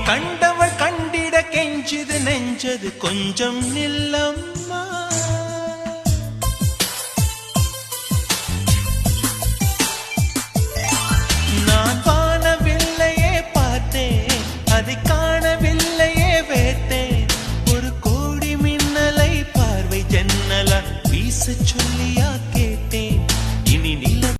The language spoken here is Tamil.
கண்டவள் கண்டிட கெஞ்சது நெஞ்சது கொஞ்சம் நில்லம்மா. நான் வானவில்லையே பார்த்தேன், அதை காணவில்லையே வேத்தேன். ஒரு கோடி மின்னலை பார்வை ஜன்னலா வீச சொல்லியா கேட்டேன். இனி நில